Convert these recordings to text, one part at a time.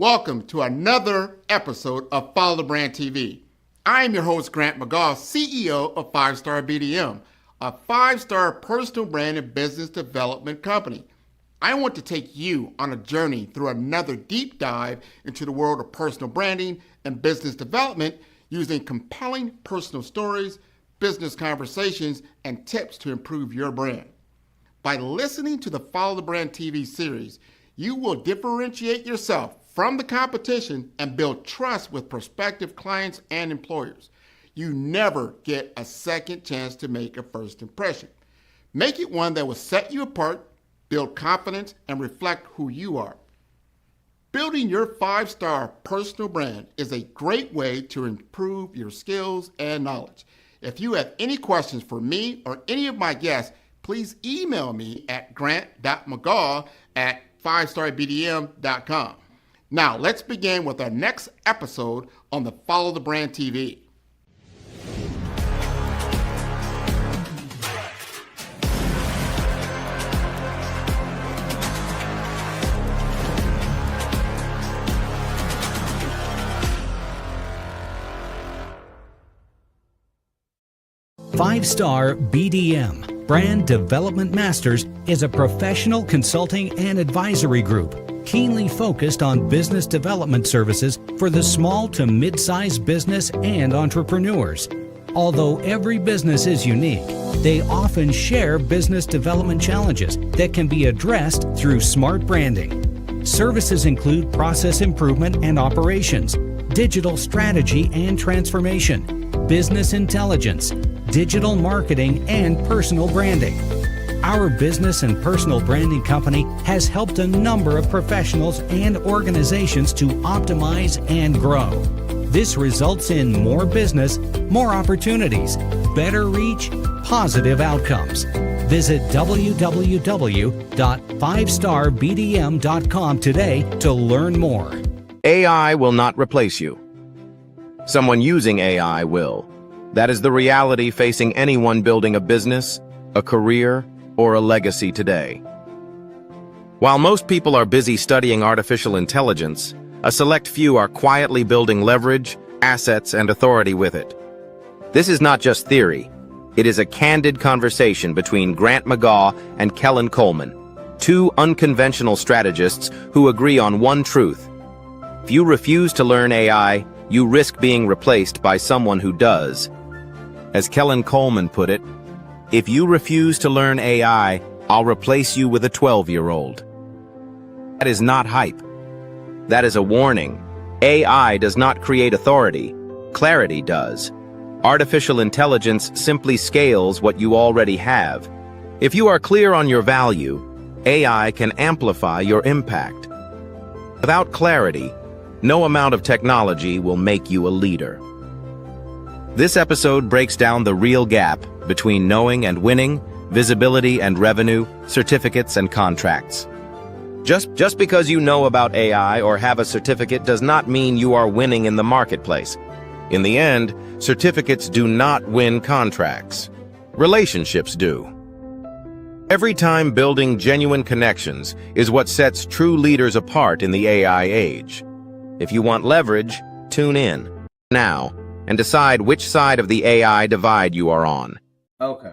Welcome to another episode of Follow the Brand TV. I am your host, Grant McGaugh, CEO of 5-Star BDM, a 5-star personal brand and business development company. I want to take you on a journey through another deep dive into the world of personal branding and business development using compelling personal stories, business conversations, and tips to improve your brand. By listening to the Follow the Brand TV series, you will differentiate yourself from the competition and build trust with prospective clients and employers. You never get a second chance to make a first impression. Make it one that will set you apart, build confidence, and reflect who you are. Building your 5-star personal brand is a great way to improve your skills and knowledge. If you have any questions for me or any of my guests, please email me at grant.mcgaugh@5starbdm.com. Now, let's begin with our next episode on the Follow the Brand TV. Five-Star BDM, Brand Development Masters, is a professional consulting and advisory group keenly focused on business development services for the small to mid-sized business and entrepreneurs. Although every business is unique, they often share business development challenges that can be addressed through smart branding. Services include process improvement and operations, digital strategy and transformation, business intelligence, digital marketing, and personal branding. Our business and personal branding company has helped a number of professionals and organizations to optimize and grow. This results in more business, more opportunities, better reach, positive outcomes. Visit www.5starbdm.com today to learn more. AI will not replace you. Someone using AI will. That is the reality facing anyone building a business, a career, or a legacy today. While most people are busy studying artificial intelligence, a select few are quietly building leverage, assets, and authority with it. This is not just theory. It is a candid conversation between Grant McGaugh and Kellen Coleman, two unconventional strategists who agree on one truth. If you refuse to learn AI, you risk being replaced by someone who does. As Kellen Coleman put it, if you refuse to learn AI, I'll replace you with a 12-year-old. That is not hype. That is a warning. AI does not create authority. Clarity does. Artificial intelligence simply scales what you already have. If you are clear on your value, AI can amplify your impact. Without clarity, no amount of technology will make you a leader. This episode breaks down the real gap between knowing and winning, visibility and revenue, certificates and contracts. Just because you know about AI or have a certificate does not mean you are winning in the marketplace. In the end, certificates do not win contracts. Relationships do. Every time building genuine connections is what sets true leaders apart in the AI age. If you want leverage, tune in now and decide which side of the AI divide you are on. Okay.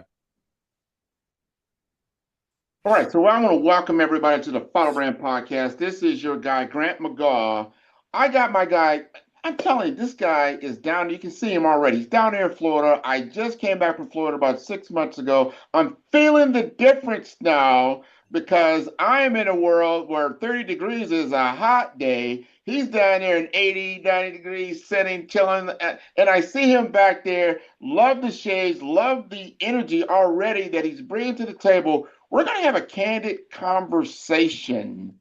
All right, so I want to welcome everybody to the Follow Brand Podcast. This is your guy, Grant McGaugh. I got my guy, I'm telling you, this guy is down, you can see him already. He's down there in Florida. I just came back from Florida about 6 months ago. I'm feeling the difference now because I am in a world where 30 degrees is a hot day. He's down there in 80, 90 degrees, sitting, chilling, and I see him back there. Love the shades, love the energy already that he's bringing to the table. We're going to have a candid conversation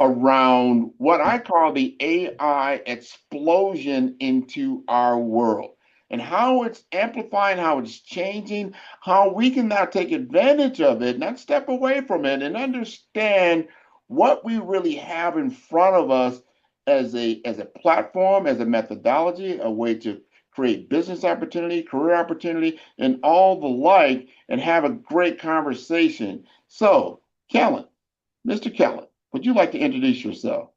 around what I call the AI explosion into our world and how it's amplifying, how it's changing, how we can now take advantage of it, not step away from it, and understand what we really have in front of us as a platform, as a methodology, a way to create business opportunity, career opportunity, and all the like, and have a great conversation. So, Kellen, Mr. Kellen, would you like to introduce yourself?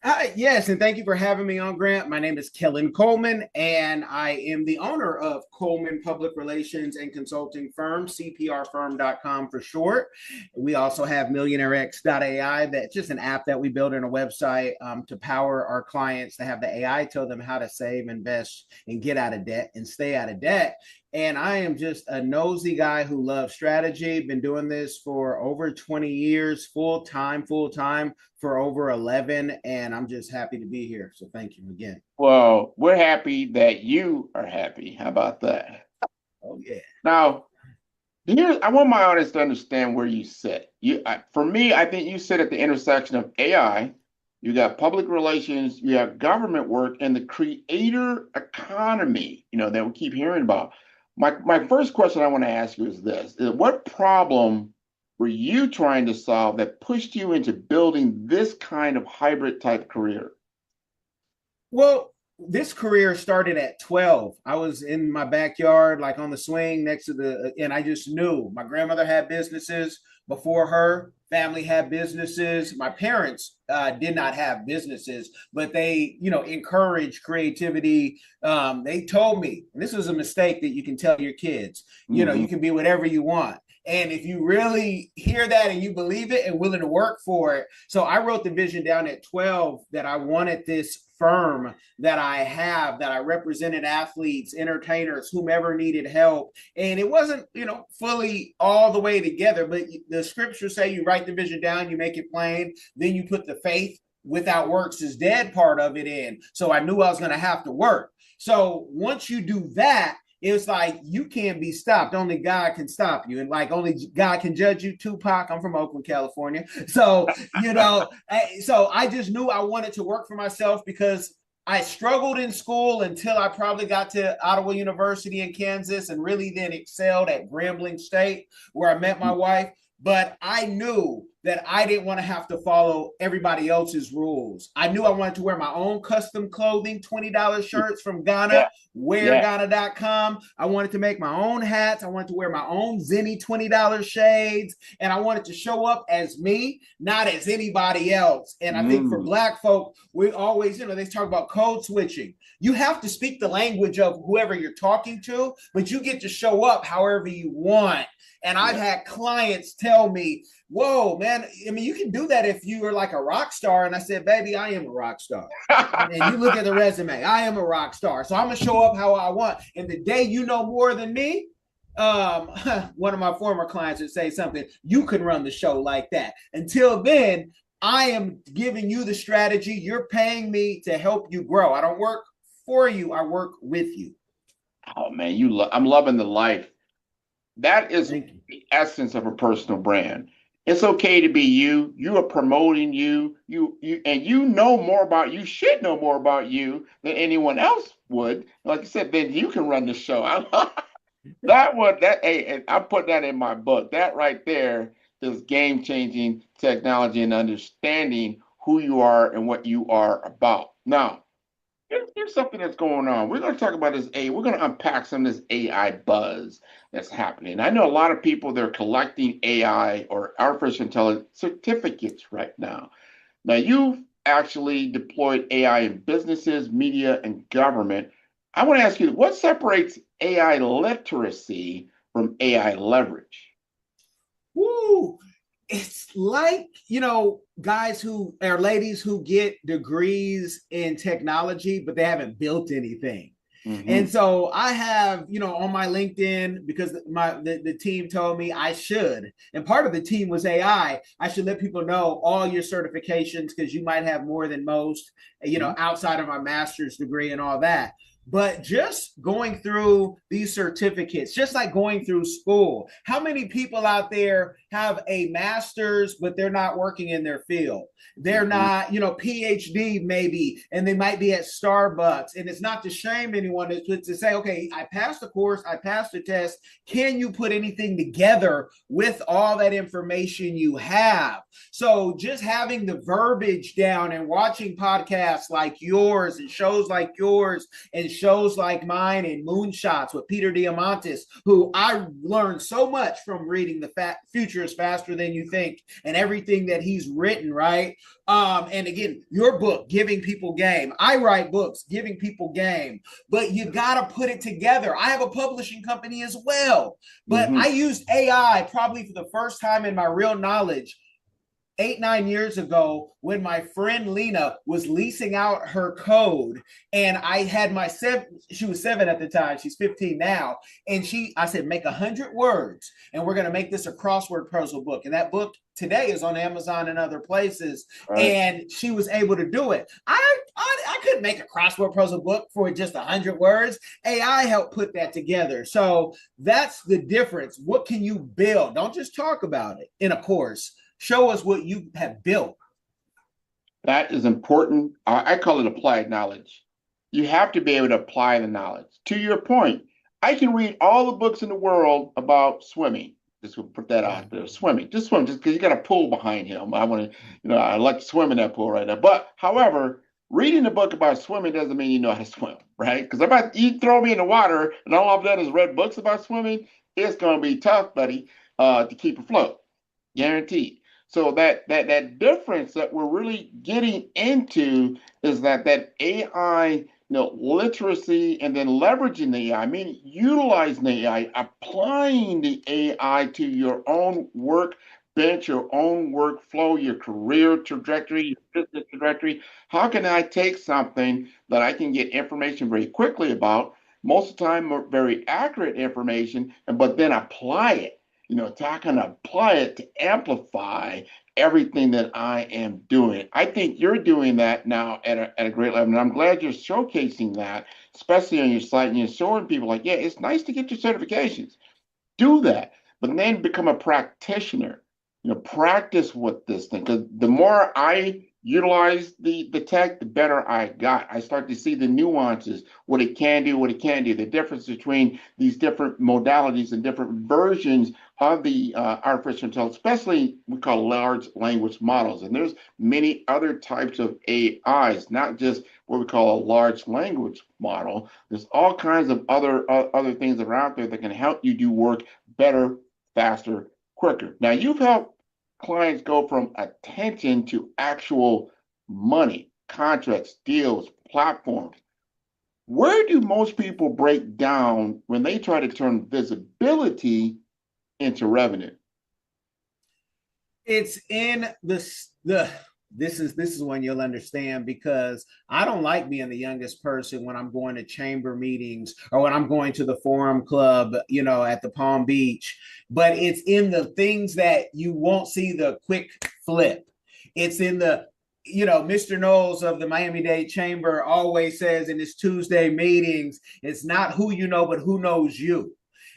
Hi, yes, and thank you for having me on, Grant. My name is Kellen Coleman, and I am the owner of Coleman Public Relations and Consulting Firm, CPRfirm.com for short. We also have MillionaireX.ai, that's just an app that we build in a website to power our clients to have the AI tell them how to save, invest, and get out of debt and stay out of debt. And I am just a nosy guy who loves strategy. Been doing this for over 20 years, full time for over 11. And I'm just happy to be here. So thank you again. Well, we're happy that you are happy. How about that? Oh, yeah. Now, here, I want my audience to understand where you sit. For me, I think you sit at the intersection of AI, you got public relations, you have government work, and the creator economy, that we keep hearing about. My first question I want to ask you is this: what problem were you trying to solve that pushed you into building this kind of hybrid type career? Well, this career started at 12. I was in my backyard, like on the swing next to and I just knew my grandmother had businesses before her, family had businesses. My parents did not have businesses, but they, encouraged creativity. They told me, and this was a mistake that you can tell your kids, you can be whatever you want. And if you really hear that and you believe it and willing to work for it. So I wrote the vision down at 12 that I wanted this firm that I represented athletes, entertainers, whomever needed help. And it wasn't, fully all the way together, but the scriptures say you write the vision down, you make it plain, then you put the faith without works is dead part of it in. So I knew I was going to have to work. So once you do that, it's like you can't be stopped. Only God can stop you. And like only God can judge you. Tupac, I'm from Oakland, California. So, so I just knew I wanted to work for myself because I struggled in school until I probably got to Ottawa University in Kansas and really then excelled at Grambling State, where I met my wife. But I knew that I didn't want to have to follow everybody else's rules. I knew I wanted to wear my own custom clothing, $20 shirts from Ghana, wearghana.com. I wanted to make my own hats. I wanted to wear my own Zenny $20 shades. And I wanted to show up as me, not as anybody else. And I think for Black folk, we always, they talk about code switching. You have to speak the language of whoever you're talking to, but you get to show up however you want. And I've had clients tell me, whoa, man, I mean, you can do that if you are like a rock star. And I said, baby, I am a rock star. And you look at the resume, I am a rock star. So I'm going to show up how I want. And the day you know more than me, one of my former clients would say something, you can run the show like that. Until then, I am giving you the strategy. You're paying me to help you grow. I don't work for you. I work with you. Oh, man, I'm loving the life. That is the essence of a personal brand. It's okay to be you. You are promoting you. And you know more about you. Should know more about you than anyone else would. Like I said, then you can run the show. Hey, I put that in my book. That right there is game-changing technology and understanding who you are and what you are about. Now, here's something that's going on. We're going to talk about this AI. We're going to unpack some of this AI buzz that's happening. I know a lot of people, they're collecting AI or artificial intelligence certificates right now. Now, you've actually deployed AI in businesses, media, and government. I want to ask you, what separates AI literacy from AI leverage? Woo! It's like, guys who are ladies who get degrees in technology, but they haven't built anything. And so I have, on my LinkedIn, because the team told me I should, and part of the team was AI, I should let people know all your certifications because you might have more than most, outside of my master's degree and all that. But just going through these certificates, just like going through school, how many people out there have a master's, but they're not working in their field? They're not, PhD maybe, and they might be at Starbucks. And it's not to shame anyone, it's to say, okay, I passed the course, I passed the test. Can you put anything together with all that information you have? So just having the verbiage down and watching podcasts like yours and shows like yours and shows like mine and Moonshots with Peter Diamandis, who I learned so much from reading The Future is Faster Than You Think and everything that he's written, right? And again, your book, Giving People Game. I write books, giving people game, but you got to put it together. I have a publishing company as well, but I used AI probably for the first time in my real knowledge 8-9 years ago when my friend Lena was leasing out her code, and I had my she was 7 at the time, she's 15 now, and I said, make 100 words and we're going to make this a crossword puzzle book. And that book today is on Amazon and other places. Right. And she was able to do it. I couldn't make a crossword puzzle book for just 100 words. AI helped put that together. So that's the difference. What can you build? Don't just talk about it in a course. Show us what you have built. That is important. I call it applied knowledge. You have to be able to apply the knowledge. To your point, I can read all the books in the world about swimming. Just put that out there. Swimming. Just swim, just because you got a pool behind him. I want to, I like to swim in that pool right now. But however, reading a book about swimming doesn't mean you know how to swim, right? Because if you throw me in the water and all I've done is read books about swimming, it's going to be tough, buddy, to keep afloat. Guaranteed. So that difference that we're really getting into is that AI, literacy, and then leveraging the AI, meaning utilizing the AI, applying the AI to your own work bench, your own workflow, your career trajectory, your business trajectory. How can I take something that I can get information very quickly about, most of the time very accurate information, but then apply it? I can apply it to amplify everything that I am doing. I think you're doing that now at a great level, and I'm glad you're showcasing that, especially on your site, and you're showing people like, yeah, it's nice to get your certifications. Do that, but then become a practitioner. Practice with this thing, because the more I utilize the tech, the better I got. I start to see the nuances, what it can do, what it can't do, the difference between these different modalities and different versions of the artificial intelligence, especially we call large language models. And there's many other types of AIs, not just what we call a large language model. There's all kinds of other things that are out there that can help you do work better, faster, quicker. Now, you've helped clients go from attention to actual money, contracts, deals, platforms. Where do most people break down when they try to turn visibility into revenue? It's in this is when you'll understand, because I don't like being the youngest person when I'm going to chamber meetings or when I'm going to the Forum Club, at the Palm Beach. But it's in the things that you won't see the quick flip. It's in the, Mr. Knowles of the Miami-Dade Chamber always says in his Tuesday meetings, it's not who you know, but who knows you.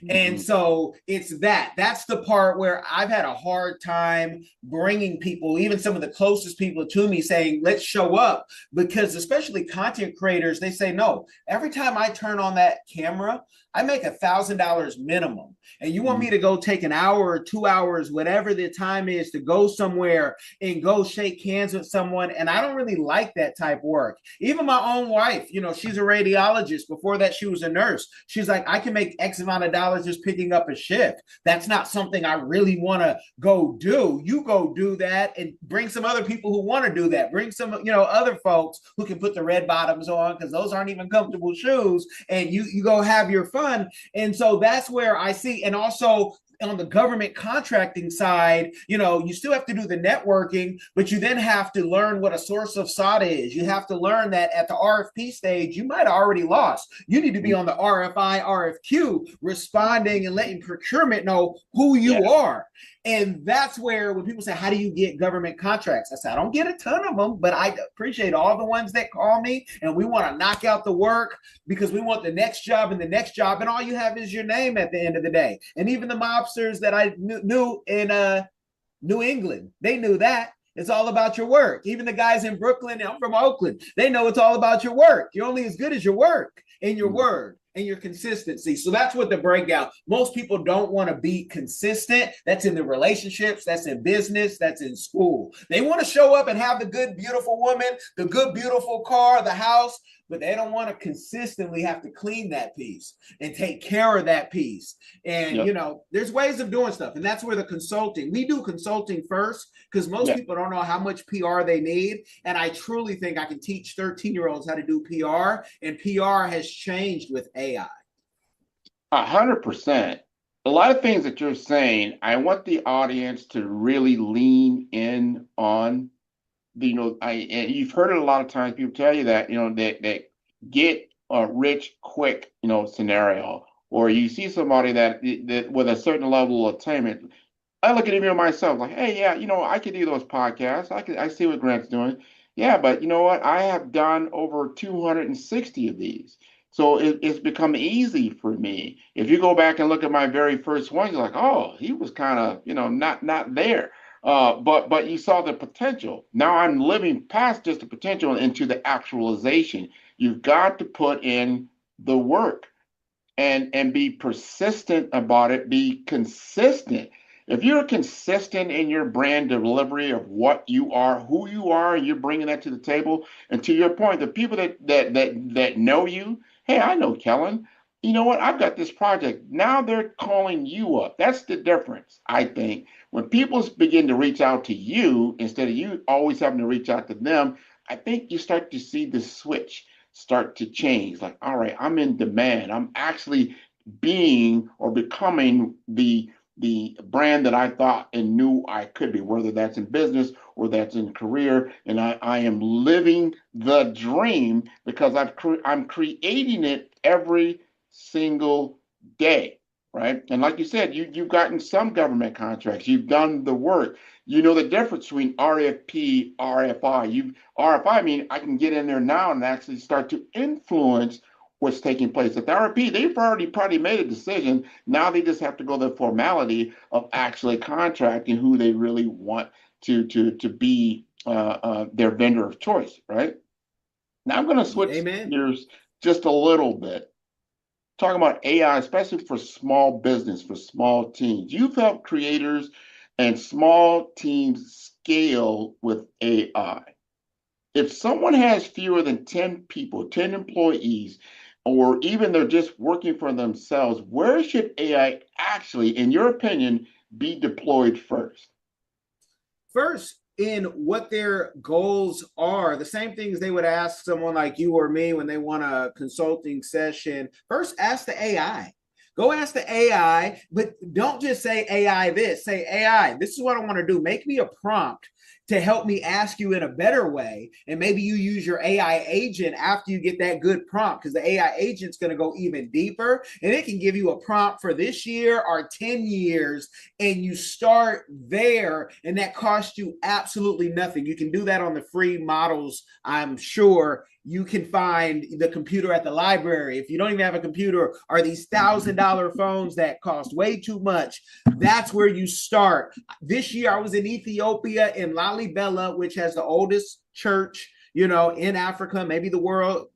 And so that's the part where I've had a hard time bringing people, even some of the closest people to me, saying, let's show up, because especially content creators, they say, no, every time I turn on that camera, I make $1,000 minimum. And you want me to go take an hour or 2 hours, whatever the time is, to go somewhere and go shake hands with someone. And I don't really like that type of work. Even my own wife, she's a radiologist. Before that, she was a nurse. She's like, I can make X amount of dollars just picking up a shift. That's not something I really want to go do. You go do that and bring some other people who want to do that. Bring some, other folks who can put the red bottoms on, because those aren't even comfortable shoes, and you go have your fun. And so that's where I see. And also on the government contracting side, you still have to do the networking, but you then have to learn what a source of SATA is. You have to learn that at the RFP stage, you might have already lost. You need to be on the RFI, RFQ, responding and letting procurement know who you are. And that's where when people say, how do you get government contracts? I say, I don't get a ton of them, but I appreciate all the ones that call me, and we want to knock out the work because we want the next job and the next job. And all you have is your name at the end of the day. And even the mobsters that I knew in New England, they knew that. It's all about your work. Even the guys in Brooklyn, I'm from Oakland, they know it's all about your work. You're only as good as your work and your word and your consistency. So that's what the breakdown. Most people don't want to be consistent. That's in the relationships, that's in business, that's in school. They want to show up and have the good, beautiful woman, the good, beautiful car, the house, but they don't want to consistently have to clean that piece and take care of that piece. And, Yep. there's ways of doing stuff. And that's where the consulting, we do consulting first because most Yeah. people don't know how much PR they need. And I truly think I can teach 13-year-olds how to do PR, and PR has changed with AI. 100%. A lot of things that you're saying, I want the audience to really lean in on. And you've heard it a lot of times. People tell you that, that get rich quick, scenario, or you see somebody that with a certain level of attainment. I look at even myself like, hey, yeah, I could do those podcasts. I see what Grant's doing. Yeah, but you know what? I have done over 260 of these. So it's become easy for me. If you go back and look at my very first one, you're like, oh, he was kind of, not there. But you saw the potential. Now I'm living past just the potential into the actualization. You've got to put in the work and be persistent about it, be consistent. If you're consistent in your brand delivery of what you are, who you are, and you're bringing that to the table, and to your point, the people that know you, hey, I know Kellen. You know what? I've got this project. Now they're calling you up. That's the difference, I think. When people begin to reach out to you instead of you always having to reach out to them, I think you start to see the switch start to change. Like, all right, I'm in demand. I'm actually being or becoming the brand that I thought and knew I could be, whether that's in business or that's in career. And I am living the dream because I'm creating it every single day, right? And like you said, you've gotten some government contracts. You've done the work. You know the difference between RFP, RFI. RFI, I mean, I can get in there now and actually start to influence what's taking place. At the RFP, they've already probably made a decision. Now they just have to go the formality of actually contracting who they really want to be their vendor of choice, right? Now I'm going to switch Amen. gears just a little bit. Talking about AI, especially for small business, for small teams. You've helped creators and small teams scale with AI. If someone has fewer than 10 people, 10 employees, or even they're just working for themselves, where should AI actually, in your opinion, be deployed first? First, in what their goals are, the same things they would ask someone like you or me when they want a consulting session. First, ask the AI. Go ask the AI, but don't just say AI this. Say AI, this is what I want to do. Make me a prompt to help me ask you in a better way. And maybe you use your AI agent after you get that good prompt, because the AI agent's going to go even deeper and it can give you a prompt for this year or 10 years. And you start there, and that costs you absolutely nothing. You can do that on the free models, I'm sure. You can find the computer at the library. If you don't even have a computer, or these $1,000 phones that cost way too much, that's where you start. This year, I was in Ethiopia, in Lalibela, which has the oldest church, in Africa, maybe the world.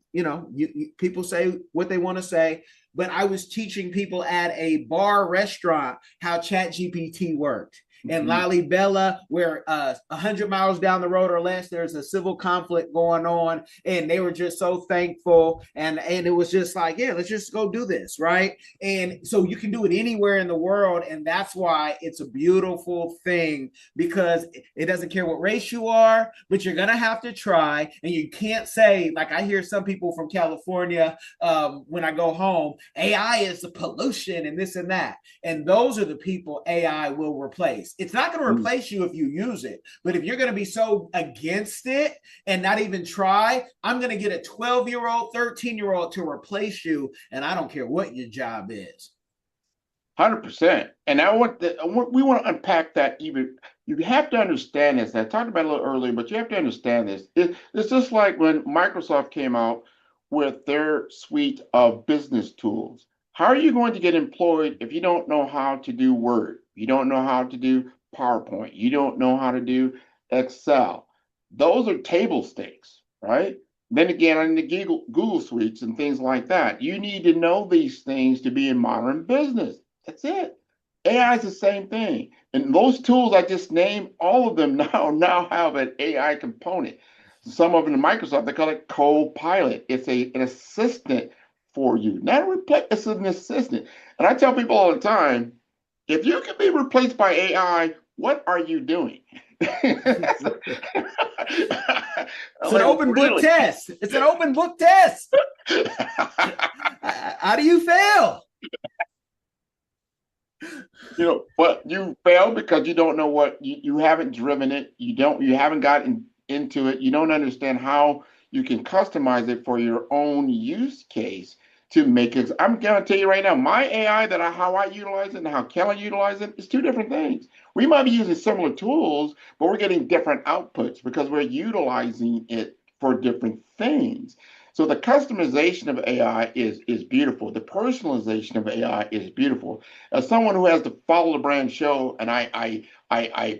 People say what they want to say, but I was teaching people at a bar restaurant how ChatGPT worked. And Lalibela, where 100 miles down the road or less, there's a civil conflict going on, and they were just so thankful, and it was just like, yeah, let's just go do this, right? And so you can do it anywhere in the world, and that's why it's a beautiful thing, because it doesn't care what race you are, but you're gonna have to try, and you can't say, like I hear some people from California when I go home, AI is the pollution and this and that, and those are the people AI will replace. It's not going to replace you if you use it, but if you're going to be so against it and not even try, I'm going to get a 12-year-old, 13-year-old to replace you, and I don't care what your job is. 100%. And we want to unpack that even. You have to understand this. I talked about it a little earlier, but you have to understand this. It's just like when Microsoft came out with their suite of business tools. How are you going to get employed if you don't know how to do Word? You don't know how to do PowerPoint. You don't know how to do Excel. Those are table stakes, right? Then again, on the Google suites and things like that, you need to know these things to be in modern business. That's it. AI is the same thing. And those tools I just named, all of them now have an AI component. Some of them in Microsoft, they call it co-pilot. It's an assistant for you, not a replace. It's an assistant. And I tell people all the time, if you can be replaced by AI, what are you doing? It's an Like, open book really? test. It's an open book test. How do you fail? But you fail because you don't know what you haven't driven it. You haven't gotten into it. You don't understand how you can customize it for your own use case to make it. I'm gonna tell you right now, my AI how I utilize it and how Kellen utilizes it is two different things. We might be using similar tools, but we're getting different outputs because we're utilizing it for different things. So the customization of AI is beautiful. The personalization of AI is beautiful. As someone who has to follow the brand show, and I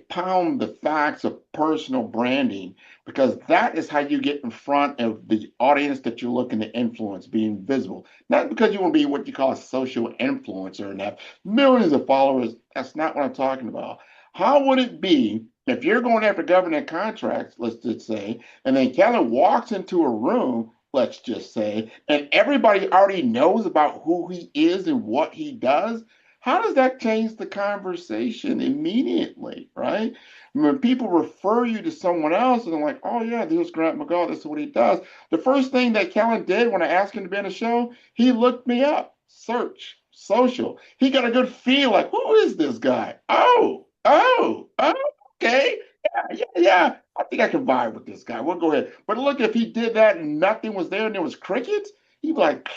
pound the facts of personal branding because that is how you get in front of the audience that you're looking to influence, being visible. Not because you want to be what you call a social influencer and have millions of followers. That's not what I'm talking about. How would it be if you're going after government contracts, let's just say, and then Kellen walks into a room, let's just say, and everybody already knows about who he is and what he does? How does that change the conversation immediately, right? When people refer you to someone else and they're like, oh, yeah, there's Grant McGaw, this is what he does. The first thing that Kellen did when I asked him to be on the show, he looked me up, search, social. He got a good feel like, who is this guy? Oh, okay. Yeah. I think I can vibe with this guy. We'll go ahead. But look, if he did that and nothing was there and there was crickets, he'd be like,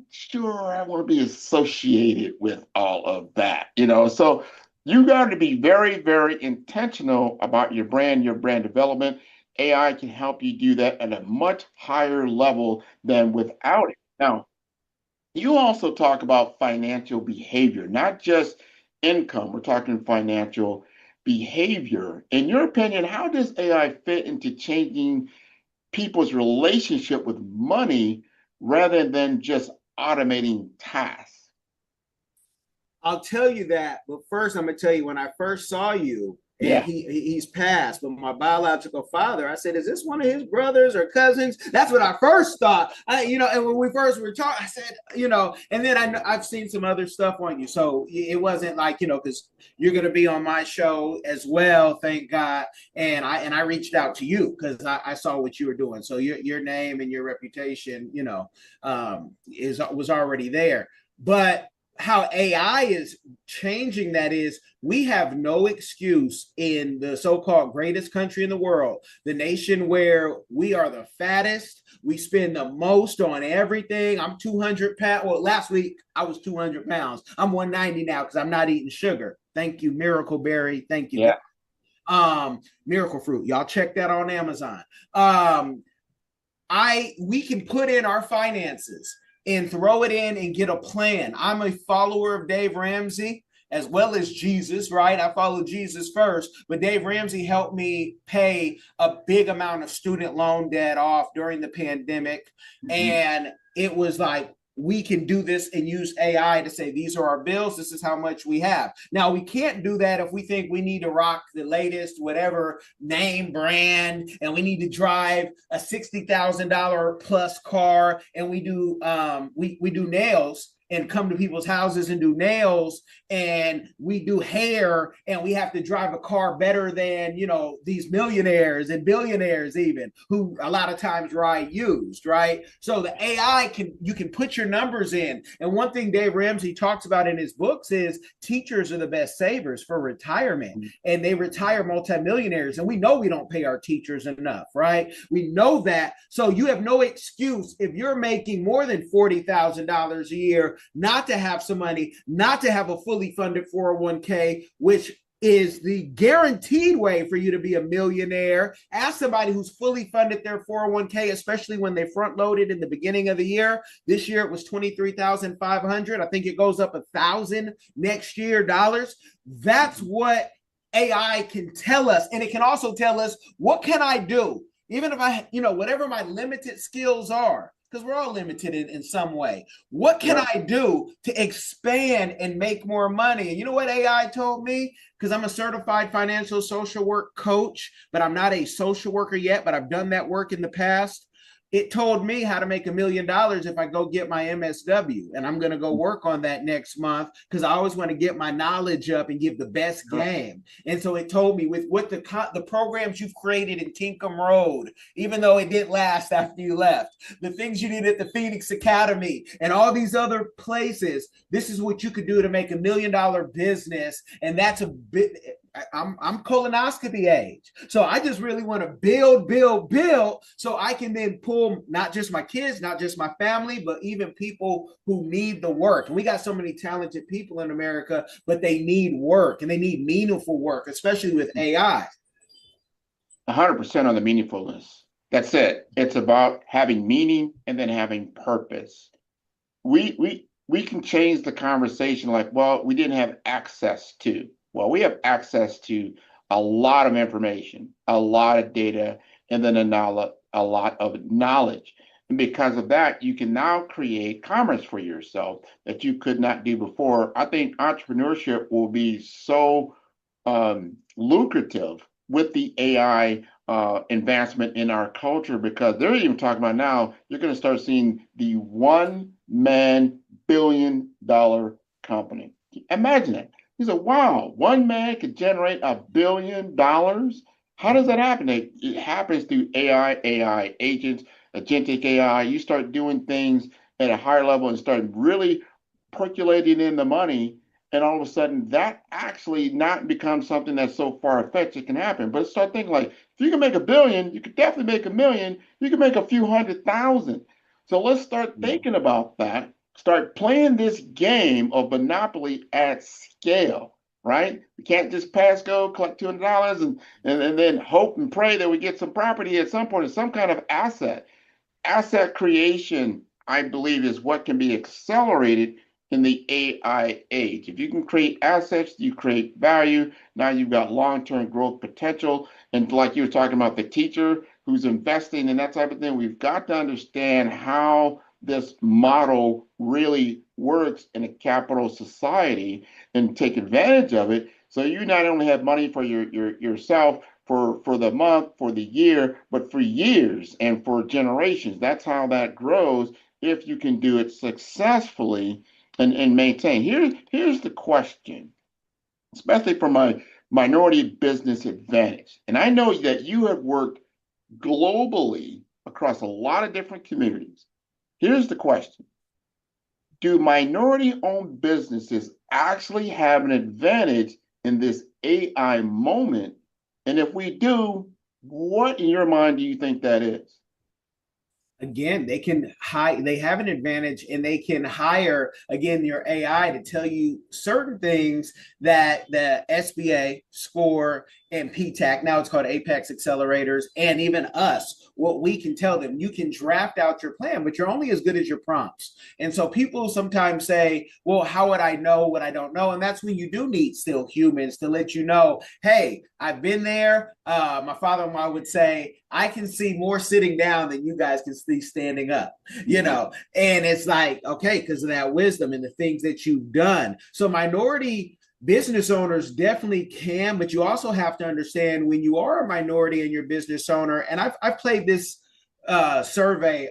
sure, I want to be associated with all of that. So you got to be very, very intentional about your brand development. AI can help you do that at a much higher level than without it. Now, you also talk about financial behavior, not just income. We're talking financial behavior. In your opinion, how does AI fit into changing people's relationship with money rather than just automating tasks? I'll tell you that, but first I'm gonna tell you when I first saw you, and Yeah. he's passed, but my biological father, I said, is this one of his brothers or cousins? That's what I first thought. And when we first were talking, I said, and then I've seen some other stuff on you, so it wasn't like because you're gonna be on my show as well, thank God. And I reached out to you because I saw what you were doing, so your name and your reputation, was already there, but how AI is changing that is we have no excuse in the so-called greatest country in the world, the nation where we are the fattest, we spend the most on everything. I'm 200 pounds. Well, last week I was 200 pounds. I'm 190 now because I'm not eating sugar. Thank you, Miracle Berry. Thank you. Yeah. Miracle Fruit. Y'all check that on Amazon. We can put in our finances and throw it in and get a plan. I'm a follower of Dave Ramsey as well as Jesus, right? I followed Jesus first, but Dave Ramsey helped me pay a big amount of student loan debt off during the pandemic. Mm-hmm. And it was like, we can do this and use AI to say, these are our bills, this is how much we have. Now, we can't do that if we think we need to rock the latest, whatever name brand, and we need to drive a $60,000 plus car, and we do we do nails and come to people's houses and do nails, and we do hair, and we have to drive a car better than these millionaires and billionaires even, who a lot of times ride used, right? So the AI you can put your numbers in. And one thing Dave Ramsey talks about in his books is teachers are the best savers for retirement, and they retire multimillionaires, and we know we don't pay our teachers enough, right? We know that. So you have no excuse if you're making more than $40,000 a year not to have some money, not to have a fully funded 401k, which is the guaranteed way for you to be a millionaire. Ask somebody who's fully funded their 401k, especially when they front loaded in the beginning of the year. This year it was $23,500. I think it goes up $1,000 next year dollars. That's what AI can tell us. And it can also tell us, what can I do? Even if whatever my limited skills are. because we're all limited in some way. What can I do to expand and make more money? And you know what AI told me? Because I'm a certified financial social work coach, but I'm not a social worker yet, but I've done that work in the past. It told me how to make $1 million if I go get my MSW. And I'm going to go work on that next month because I always want to get my knowledge up and give the best game. And so it told me with what the programs you've created in Tinkham Road, even though it didn't last after you left, the things you did at the Phoenix Academy and all these other places, this is what you could do to make $1 million business. And that's a bit. I'm colonoscopy age. So I just really want to build so I can then pull not just my kids, not just my family, but even people who need the work. And we got so many talented people in America, but they need work and they need meaningful work, especially with AI. 100% on the meaningfulness. That's it. It's about having meaning and then having purpose. We can change the conversation like, well, we didn't have access to. Well, we have access to a lot of information, a lot of data, and then a lot of knowledge. And because of that, you can now create commerce for yourself that you could not do before. I think entrepreneurship will be so lucrative with the AI advancement in our culture, because they're even talking about now, you're going to start seeing the one-man billion-dollar company. Imagine it. He said, wow, one man could generate $1 billion. How does that happen? It happens through AI agents, agentic AI. You start doing things at a higher level and start really percolating in the money. And all of a sudden, that actually not becomes something that's so far-fetched it can happen. But start thinking like, if you can make $1 billion, you could definitely make $1 million. You can make a few 100,000. So let's start thinking about that. Start playing this game of Monopoly at scale, right? We can't just pass go, collect $200 and then hope and pray that we get some property at some point or some kind of asset. Asset creation, I believe, is what can be accelerated in the AI age. If you can create assets, you create value. Now you've got long-term growth potential. And like you were talking about the teacher who's investing in that type of thing, we've got to understand how this model really works in a capital society and take advantage of it. So you not only have money for yourself for the month, for the year, but for years and for generations. That's how that grows if you can do it successfully and maintain. Here's the question, especially from my minority business advantage. And I know that you have worked globally across a lot of different communities. Here's the question. Do minority-owned businesses actually have an advantage in this AI moment? And if we do, what in your mind do you think that is? Again, they have an advantage and they can hire, again, your AI to tell you certain things that the SBA, SCORE, and PTAC, now it's called Apex Accelerators, and even us, what we can tell them. You can draft out your plan, but you're only as good as your prompts. And so people sometimes say, well, how would I know what I don't know? And that's when you do need still humans to let you know, hey, I've been there. My father-in-law would say, I can see more sitting down than you guys can see standing up, and it's like, okay, because of that wisdom and the things that you've done. So minority business owners definitely can, but you also have to understand when you are a minority and you're a business owner, and I've played this survey,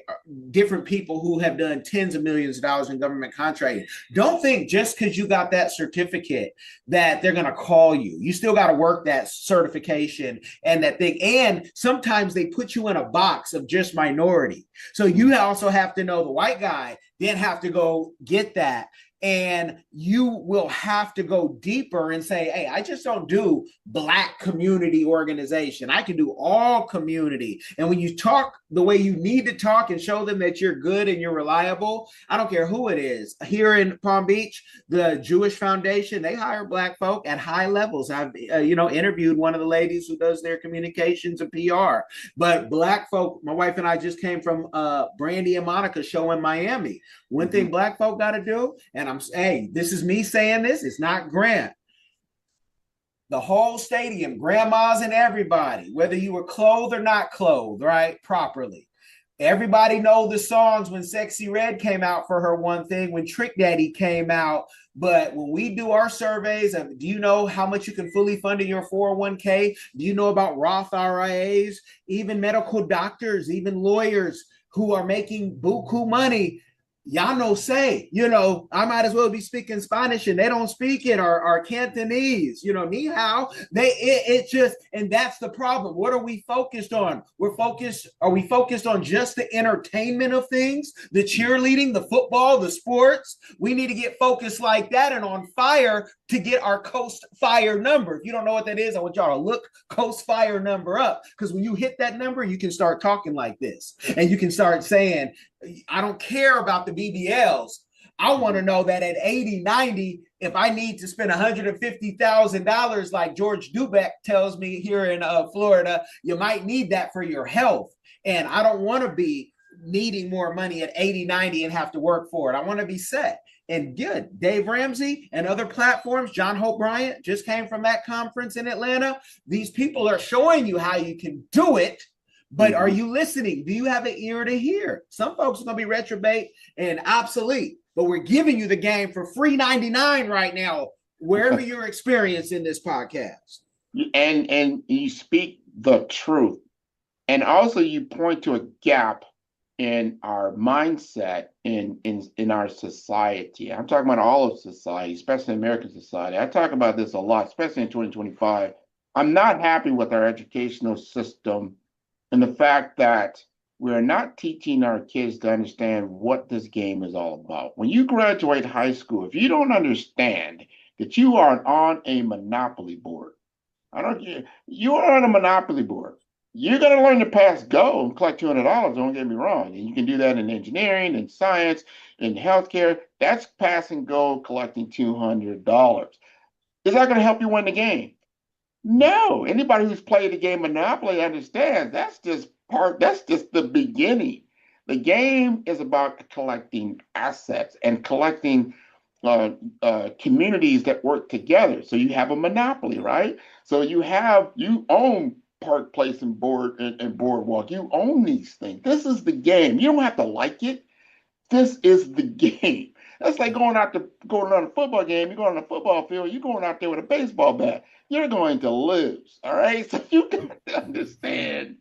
different people who have done tens of millions of dollars in government contracting. Don't think just because you got that certificate that they're going to call you. You still got to work that certification and that thing. And sometimes they put you in a box of just minority. So you also have to know the white guy didn't have to go get that. And you will have to go deeper and say, hey, I just don't do Black community organization. I can do all community. And when you talk the way you need to talk and show them that you're good and you're reliable, I don't care who it is. Here in Palm Beach, the Jewish Foundation, they hire Black folk at high levels. I've interviewed one of the ladies who does their communications and PR. But Black folk, my wife and I just came from Brandy and Monica show in Miami. One thing Black folk got to do, and hey, this is me saying this, it's not Grant. The whole stadium, grandmas and everybody, whether you were clothed or not clothed, right, properly, Everybody know the songs when Sexy Red came out for her one thing, when Trick Daddy came out. But when we do our surveys of, do you know how much you can fully fund in your 401k? Do you know about Roth IRAs? Even medical doctors, even lawyers who are making buku money, y'all know say, I might as well be speaking Spanish and they don't speak it, or Cantonese, ni hao. It just, and that's the problem. What are we focused on? Are we focused on just the entertainment of things, the cheerleading, the football, the sports? We need to get focused like that and on fire to get our Coast Fire number. If you don't know what that is, I want y'all to look Coast Fire number up, because when you hit that number, you can start talking like this and you can start saying, I don't care about the BBLs. I want to know that at 80, 90, if I need to spend $150,000, like George Dubeck tells me here in Florida, you might need that for your health. And I don't want to be needing more money at 80, 90 and have to work for it. I want to be set. And good. Dave Ramsey and other platforms, John Hope Bryant just came from that conference in Atlanta. These people are showing you how you can do it. But are you listening? Do you have an ear to hear? Some folks are going to be retrobate and obsolete, but we're giving you the game for free 99 right now, wherever you're experiencing this podcast. And you speak the truth. And also you point to a gap in our mindset in our society. I'm talking about all of society, especially American society. I talk about this a lot, especially in 2025. I'm not happy with our educational system and the fact that we're not teaching our kids to understand what this game is all about. When you graduate high school, if you don't understand that you are on a monopoly board, you are on a monopoly board. You're going to learn to pass go and collect $200, don't get me wrong. And you can do that in engineering, in science, in healthcare. That's pass and go, collecting $200. Is that going to help you win the game? No, anybody who's played the game Monopoly understands that's just the beginning. The game is about collecting assets and collecting communities that work together. So you have a monopoly, right? So you own Park Place and Boardwalk. You own these things. This is the game. You don't have to like it. This is the game. That's like going on a football game. You're going on a football field. You're going out there with a baseball bat. You're going to lose. All right. So you got to understand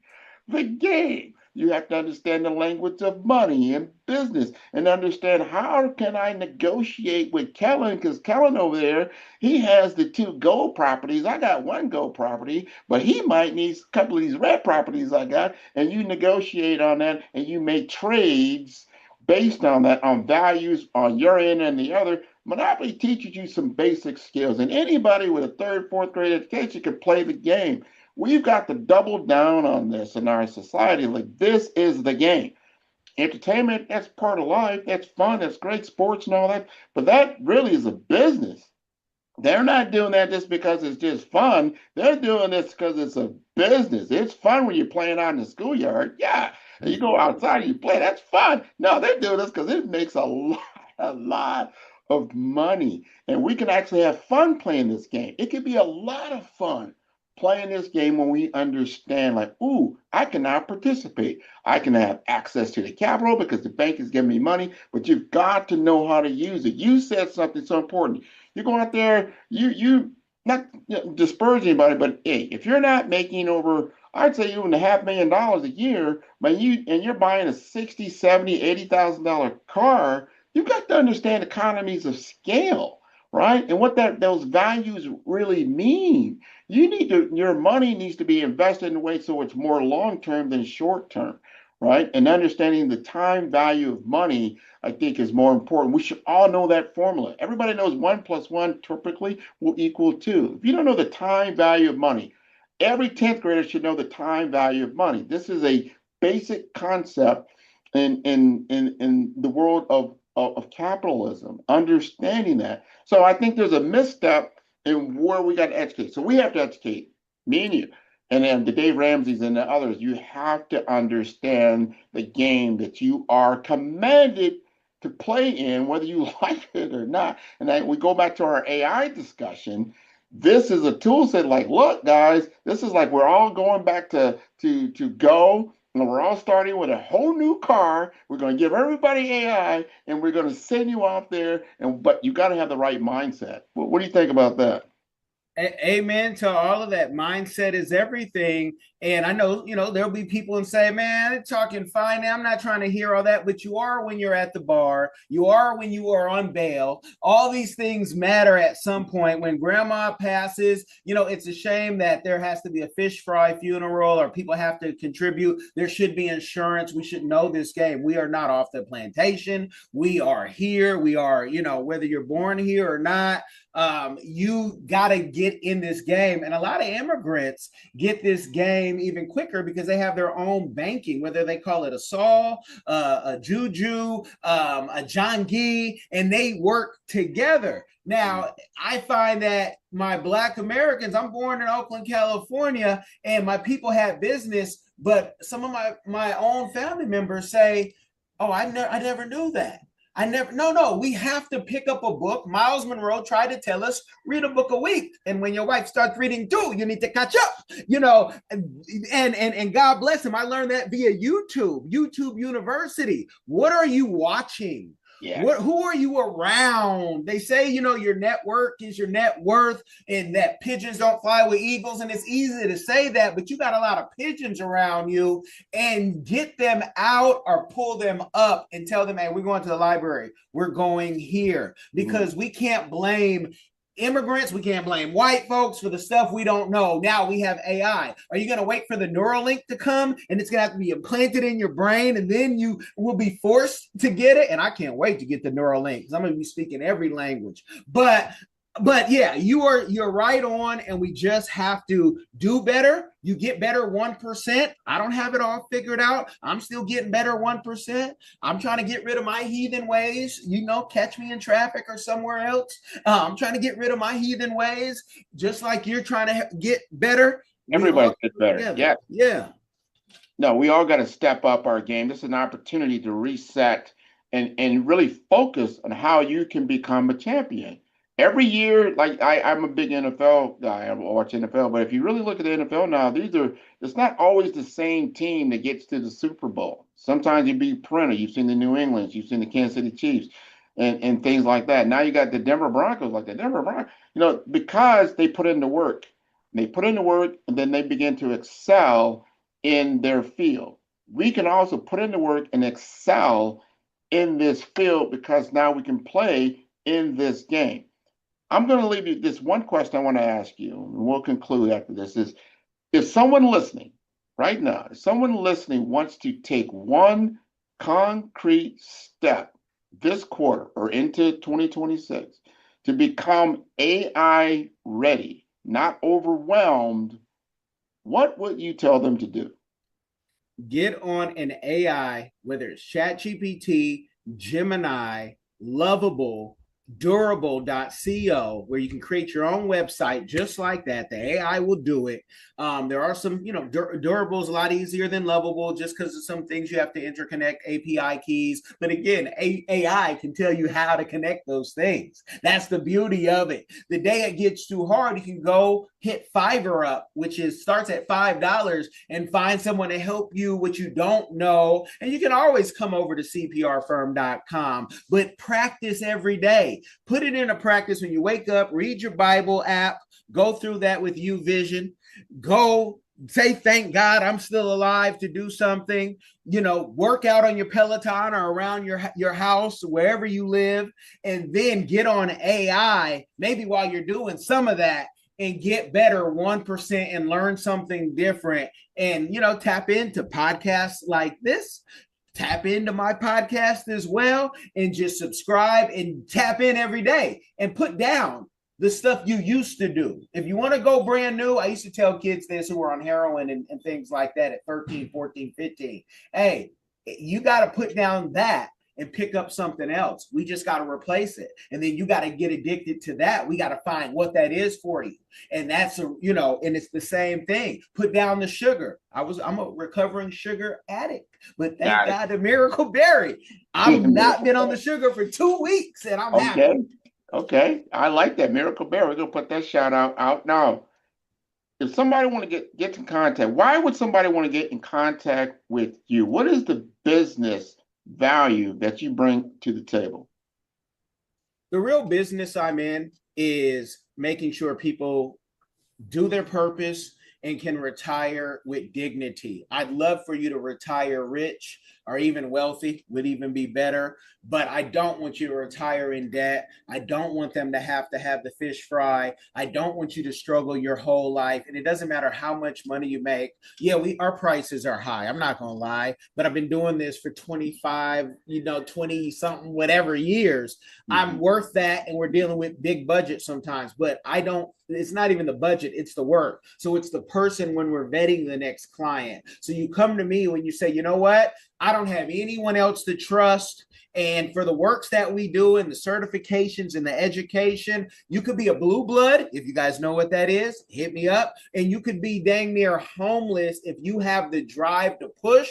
the game. You have to understand the language of money and business and understand how can I negotiate with Kellen, because Kellen over there, he has the 2 gold properties. I got 1 gold property, but he might need a couple of these red properties I got, and you negotiate on that and you make trades based on that, on values on your end and the other. Monopoly teaches you some basic skills, and anybody with a 3rd, 4th grade education can play the game. We've got to double down on this in our society. Like, this is the game. Entertainment, that's part of life. That's fun. That's great, sports and all that. But that really is a business. They're not doing that just because it's just fun. They're doing this because it's a business. It's fun when you're playing out in the schoolyard. Yeah. You go outside and you play. That's fun. No, they're doing this because it makes a lot of money. And we can actually have fun playing this game. It could be a lot of fun playing this game when we understand, like, ooh, I can now participate. I can have access to the capital because the bank is giving me money, but you've got to know how to use it. You said something so important. You go out there, you not disparage anybody, but hey, if you're not making over, I'd say even $500,000 a year, but you're buying a $60,000, $70,000, $80,000 car, you've got to understand economies of scale, right? And what those values really mean. Your money needs to be invested in a way so it's more long-term than short-term, right? And understanding the time value of money, I think, is more important. We should all know that formula. Everybody knows 1 + 1 typically will equal 2. If you don't know the time value of money, every 10th grader should know the time value of money. This is a basic concept in the world of capitalism, understanding that. So I think there's a misstep in where we got to educate. So we have to educate, me and you, and then the Dave Ramseys and the others. You have to understand the game that you are commanded to play in, whether you like it or not. And then we go back to our AI discussion. This is a tool set, like, look, guys, this is like we're all going back to Go and we're all starting with a whole new car. We're going to give everybody AI, and we're going to send you out there. But you got to have the right mindset. What do you think about that? Amen to all of that. Mindset is everything. And I know, there'll be people and say, man, they're talking fine. I'm not trying to hear all that, but you are when you're at the bar. You are when you are on bail. All these things matter at some point. When grandma passes, it's a shame that there has to be a fish fry funeral or people have to contribute. There should be insurance. We should know this game. We are not off the plantation. We are here. We are, whether you're born here or not, you got to get in this game. And a lot of immigrants get this game even quicker because they have their own banking, whether they call it a Saul, a Juju, a John Gee, and they work together. Now, I find that my Black Americans, I'm born in Oakland, California, and my people had business, but some of my own family members say, oh, I never knew that. No, we have to pick up a book. Miles Monroe tried to tell us, read a book a week. And when your wife starts reading two, you need to catch up, and God bless him. I learned that via YouTube University. What are you watching? Yeah. Who are you around? They say, your network is your net worth and that pigeons don't fly with eagles. And it's easy to say that, but you got a lot of pigeons around you, and get them out or pull them up and tell them, hey, we're going to the library. We're going here, because we can't blame immigrants. We can't blame white folks for the stuff we don't know. Now we have AI. Are you going to wait for the Neuralink to come and it's going to have to be implanted in your brain and then you will be forced to get it? And I can't wait to get the Neuralink because I'm going to be speaking every language. But yeah, you're right on, and we just have to do better. You get better 1%. I don't have it all figured out. I'm still getting better 1%. I'm trying to get rid of my heathen ways. Catch me in traffic or somewhere else. I'm trying to get rid of my heathen ways, just like you're trying to get better. Everybody gets better. Together. Yeah. No, we all got to step up our game. This is an opportunity to reset and really focus on how you can become a champion. Every year, like I'm a big NFL guy. I watch NFL, but if you really look at the NFL now, it's not always the same team that gets to the Super Bowl. Sometimes you beat Printer. You've seen the New Englands, you've seen the Kansas City Chiefs, and things like that. Now you got the Denver Broncos, like the Denver Broncos, because they put in the work. They put in the work, and then they begin to excel in their field. We can also put in the work and excel in this field because now we can play in this game. I'm going to leave you this one question I want to ask you, and we'll conclude after this, is if someone listening right now, if someone listening wants to take one concrete step this quarter or into 2026 to become AI ready, not overwhelmed, what would you tell them to do? Get on an AI, whether it's ChatGPT, Gemini, Lovable, durable.co, where you can create your own website just like that. The AI will do it. There are some, durable is a lot easier than Lovable just because of some things you have to interconnect API keys. But again, AI can tell you how to connect those things. That's the beauty of it. The day it gets too hard, you can go hit Fiverr up, which starts at $5, and find someone to help you what you don't know. And you can always come over to cprfirm.com, but practice every day. Put it into practice when you wake up, read your Bible app, go through that with YouVision, go say, thank God I'm still alive to do something, work out on your Peloton or around your house, wherever you live, and then get on AI, maybe while you're doing some of that, and get better 1% and learn something different. And, tap into podcasts like this. Tap into my podcast as well, and just subscribe and tap in every day and put down the stuff you used to do. If you want to go brand new, I used to tell kids this who were on heroin and things like that at 13, 14, 15. Hey, you got to put down that and pick up something else. We just got to replace it. And then you got to get addicted to that. We got to find what that is for you. And that's, and it's the same thing. Put down the sugar. I'm a recovering sugar addict, but thank God the Miracle Berry. I've not been on the sugar for 2 weeks and I'm happy. Okay. I like that Miracle Berry. We're going to put that shout out now. if somebody want to get in contact, why would somebody want to get in contact with you? What is the business value that you bring to the table? The real business I'm in is making sure people do their purpose and can retire with dignity. I'd love for you to retire rich or even wealthy, would even be better, but I don't want you to retire in debt. I don't want them to have the fish fry. I don't want you to struggle your whole life. And it doesn't matter how much money you make. Yeah, our prices are high. I'm not going to lie, but I've been doing this for 25, 20 something, whatever years. I'm worth that. And we're dealing with big budgets sometimes, but it's not even the budget, it's the work. So it's the person when we're vetting the next client. So you come to me when you say, you know what, I don't have anyone else to trust. And for the works that we do and the certifications and the education, you could be a blue blood. If you guys know what that is, hit me up. And you could be dang near homeless if you have the drive to push.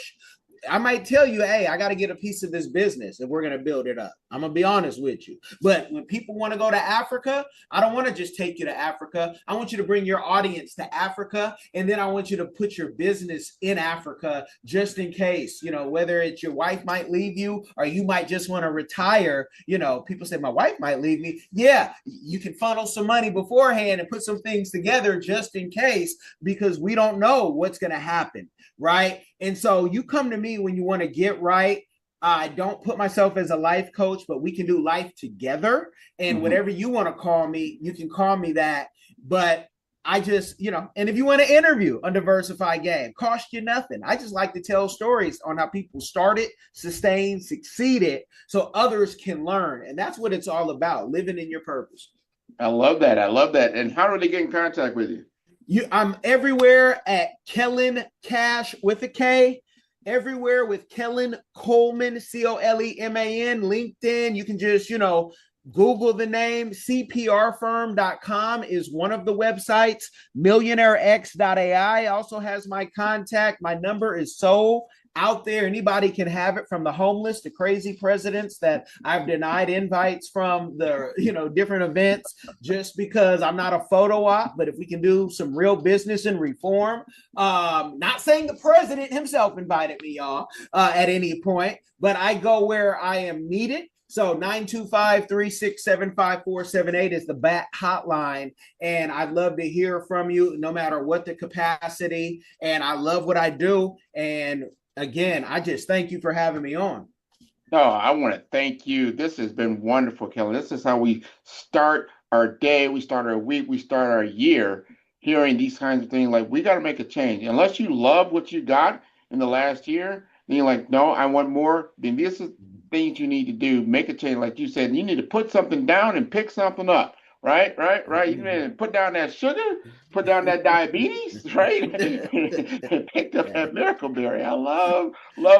I might tell you, hey, I got to get a piece of this business if we're going to build it up. I'm going to be honest with you. But when people want to go to Africa, I don't want to just take you to Africa. I want you to bring your audience to Africa. And then I want you to put your business in Africa just in case, whether it's your wife might leave you or you might just want to retire. People say, my wife might leave me. Yeah, you can funnel some money beforehand and put some things together just in case, because we don't know what's going to happen. Right. And so you come to me when you want to get right. I don't put myself as a life coach, but we can do life together. And whatever you want to call me, you can call me that. But I just, and if you want to interview on Diversified Game, cost you nothing. I just like to tell stories on how people started, sustained, succeeded, so others can learn. And that's what it's all about, living in your purpose. I love that. I love that. And how do they get in contact with you? I'm everywhere at Kellen Cash with a K, everywhere with Kellen Coleman, Coleman, LinkedIn. You can just, Google the name. CPRfirm.com is one of the websites. MillionaireX.ai also has my contact. My number is so out there. Anybody can have it, from the homeless to crazy presidents that I've denied invites from the, different events just because I'm not a photo op. But if we can do some real business and reform, not saying the president himself invited me, y'all, at any point, but I go where I am needed. So 925-367-5478 is the BAT hotline. And I'd love to hear from you no matter what the capacity. And I love what I do. And again, I just thank you for having me on. No, I want to thank you. This has been wonderful, Kellen. This is how we start our day. We start our week. We start our year hearing these kinds of things. Like, we got to make a change. Unless you love what you got in the last year, then you're like, no, I want more. Then this is things you need to do. Make a change. Like you said, you need to put something down and pick something up. Right. You need to put down that sugar, put down that diabetes, right? And pick up that miracle berry. I love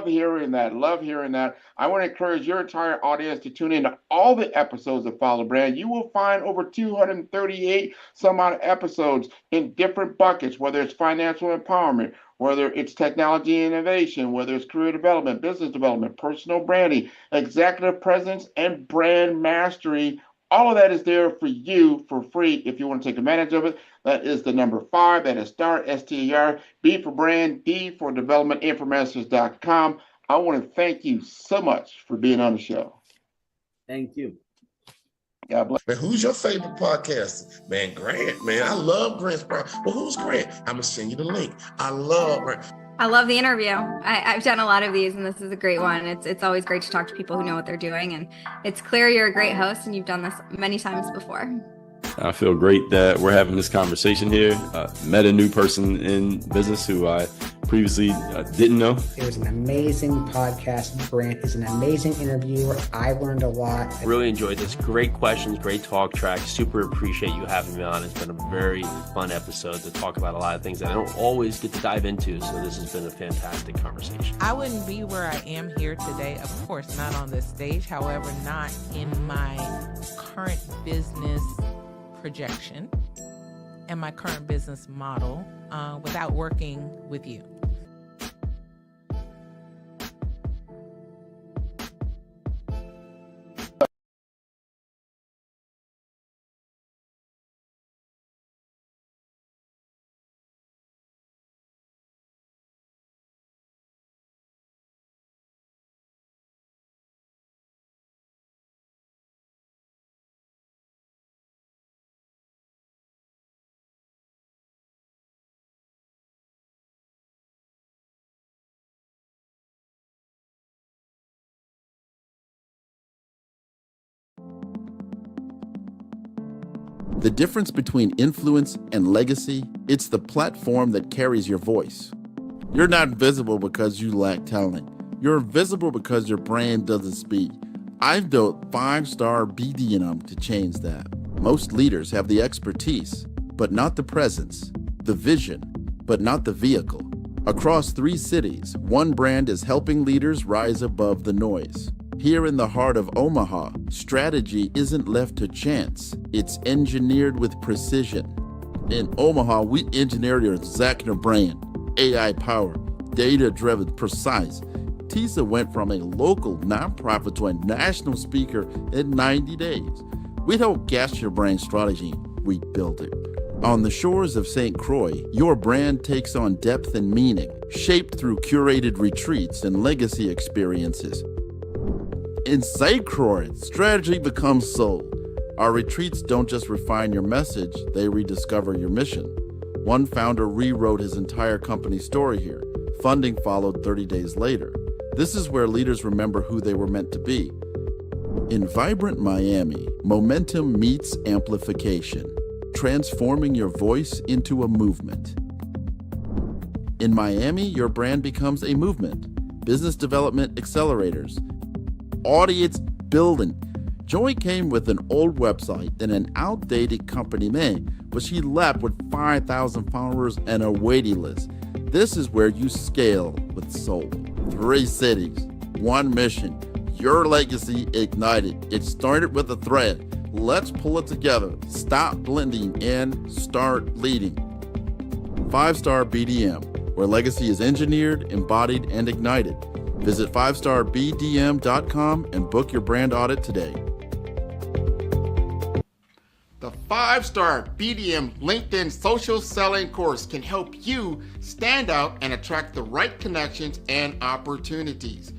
hearing that. Love hearing that. I want to encourage your entire audience to tune in to all the episodes of Follow Brand. You will find over 238 some odd episodes in different buckets, whether it's financial empowerment, whether it's technology innovation, whether it's career development, business development, personal branding, executive presence, and brand mastery. All of that is there for you for free if you want to take advantage of it. That is the number 5. That is star, STAR, B for brand, D for development, infomasters.com. I want to thank you so much for being on the show. Thank you. God bless. Man, who's your favorite podcaster? Man, Grant, man. I love Grant's podcast. Well, who's Grant? I'm going to send you the link. I love the interview. I've done a lot of these, and this is a great one. It's always great to talk to people who know what they're doing, and it's clear you're a great host, and you've done this many times before. I feel great that we're having this conversation here. Met a new person in business who I previously didn't know. It was an amazing podcast. Grant is an amazing interviewer. I learned a lot. Really enjoyed this. Great questions, great talk track. Super appreciate you having me on. It's been a very fun episode to talk about a lot of things that I don't always get to dive into. So this has been a fantastic conversation. I wouldn't be where I am here today, of course, not on this stage. However, not in my current business projection and my current business model without working with you. The difference between influence and legacy, it's the platform that carries your voice. You're not visible because you lack talent. You're visible because your brand doesn't speak. I've built 5-star BDM to change that. Most leaders have the expertise, but not the presence, the vision, but not the vehicle. Across 3 cities, one brand is helping leaders rise above the noise. Here in the heart of Omaha, strategy isn't left to chance. It's engineered with precision. In Omaha, we engineered your Zachner brand, AI-powered, data-driven, precise. TISA went from a local nonprofit to a national speaker in 90 days. We don't guess your brand strategy, we build it. On the shores of St. Croix, your brand takes on depth and meaning, shaped through curated retreats and legacy experiences. In St. Croix, strategy becomes soul. Our retreats don't just refine your message, they rediscover your mission. One founder rewrote his entire company story here. Funding followed 30 days later. This is where leaders remember who they were meant to be. In vibrant Miami, momentum meets amplification, transforming your voice into a movement. In Miami, your brand becomes a movement. Business development accelerators, audience building. Joy came with an old website and an outdated company name, but she left with 5,000 followers and a waiting list. This is where you scale with soul. 3 cities, 1 mission, your legacy ignited. It started with a thread. Let's pull it together. Stop blending and start leading. 5-star BDM, where legacy is engineered, embodied, and ignited. Visit 5starbdm.com and book your brand audit today. The 5-star BDM LinkedIn social selling course can help you stand out and attract the right connections and opportunities.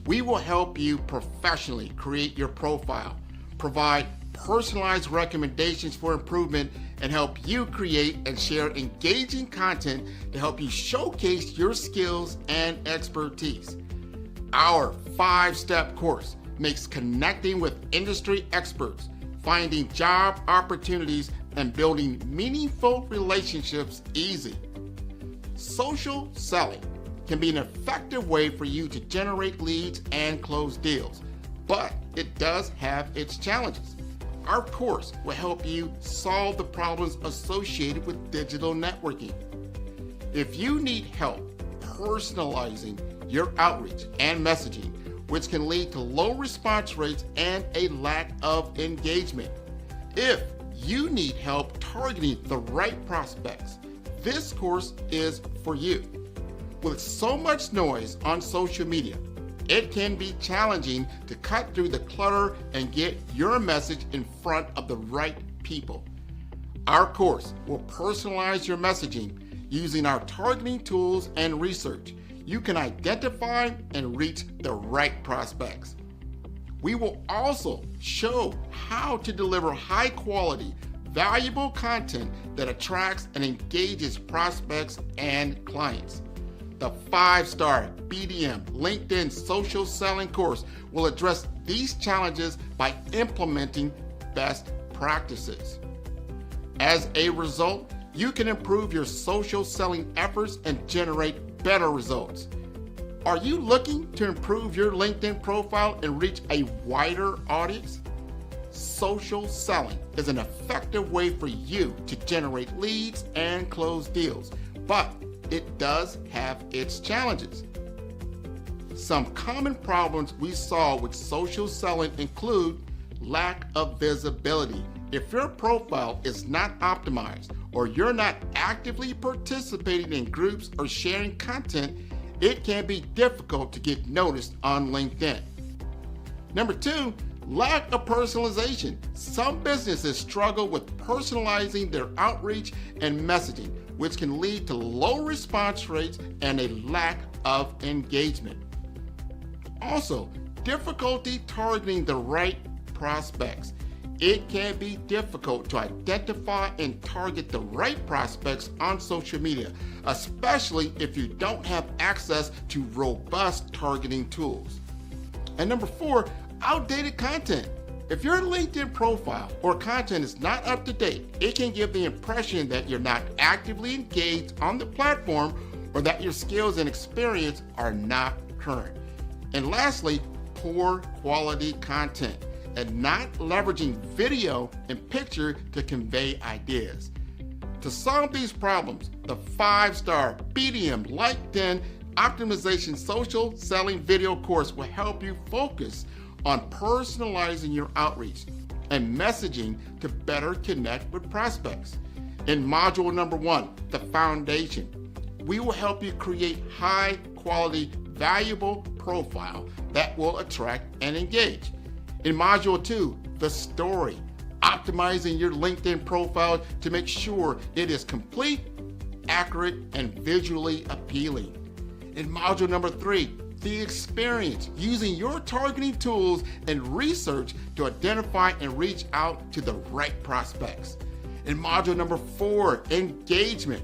We will help you professionally create your profile, provide personalized recommendations for improvement, and help you create and share engaging content to help you showcase your skills and expertise. Our 5-step course makes connecting with industry experts, finding job opportunities, and building meaningful relationships easy. Social selling can be an effective way for you to generate leads and close deals, but it does have its challenges. Our course will help you solve the problems associated with digital networking. If you need help personalizing your outreach and messaging, which can lead to low response rates and a lack of engagement. If you need help targeting the right prospects, this course is for you. With so much noise on social media, it can be challenging to cut through the clutter and get your message in front of the right people. Our course will personalize your messaging using our targeting tools and research. You can identify and reach the right prospects. We will also show how to deliver high quality, valuable content that attracts and engages prospects and clients. The 5-star BDM LinkedIn social selling course will address these challenges by implementing best practices. As a result, you can improve your social selling efforts and generate better results. Are you looking to improve your LinkedIn profile and reach a wider audience? Social selling is an effective way for you to generate leads and close deals, but it does have its challenges. Some common problems we saw with social selling include lack of visibility. If your profile is not optimized or you're not actively participating in groups or sharing content, it can be difficult to get noticed on LinkedIn. Number 2, lack of personalization. Some businesses struggle with personalizing their outreach and messaging, which can lead to low response rates and a lack of engagement. Also, difficulty targeting the right prospects. It can be difficult to identify and target the right prospects on social media, especially if you don't have access to robust targeting tools. And number 4, outdated content. If your LinkedIn profile or content is not up to date, it can give the impression that you're not actively engaged on the platform or that your skills and experience are not current. And lastly, poor quality content and not leveraging video and picture to convey ideas. To solve these problems, the 5-star BDM LinkedIn Optimization Social Selling Video course will help you focus on personalizing your outreach and messaging to better connect with prospects. In module number 1, the foundation, we will help you create high quality, valuable profile that will attract and engage. In module 2, the story, optimizing your LinkedIn profile to make sure it is complete, accurate, and visually appealing. In module number 3, the experience, using your targeting tools and research to identify and reach out to the right prospects. In module number 4, engagement,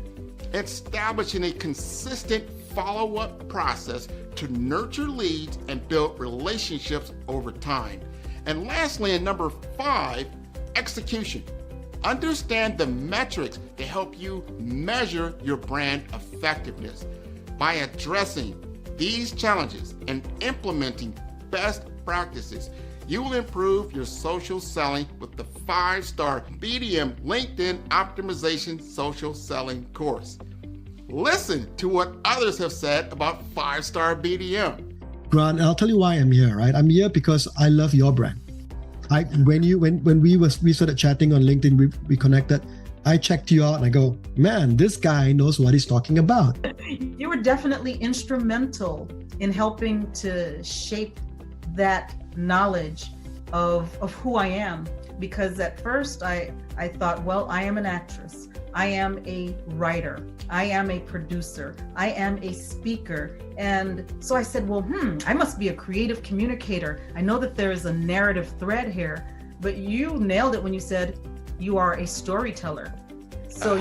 establishing a consistent follow-up process to nurture leads and build relationships over time. And lastly, in number 5, execution. Understand the metrics to help you measure your brand effectiveness. By addressing these challenges and implementing best practices, you will improve your social selling with the 5-star BDM LinkedIn Optimization Social Selling course. Listen to what others have said about 5-star BDM. Grant, I'll tell you why I'm here, right? I'm here because I love your brand. When we started chatting on LinkedIn, we connected. I checked you out and I go, man, this guy knows what he's talking about. You were definitely instrumental in helping to shape that knowledge of who I am. Because at first I thought, well, I am an actress. I am a writer. I am a producer. I am a speaker. And so I said, well, I must be a creative communicator. I know that there is a narrative thread here, but you nailed it when you said you are a storyteller. So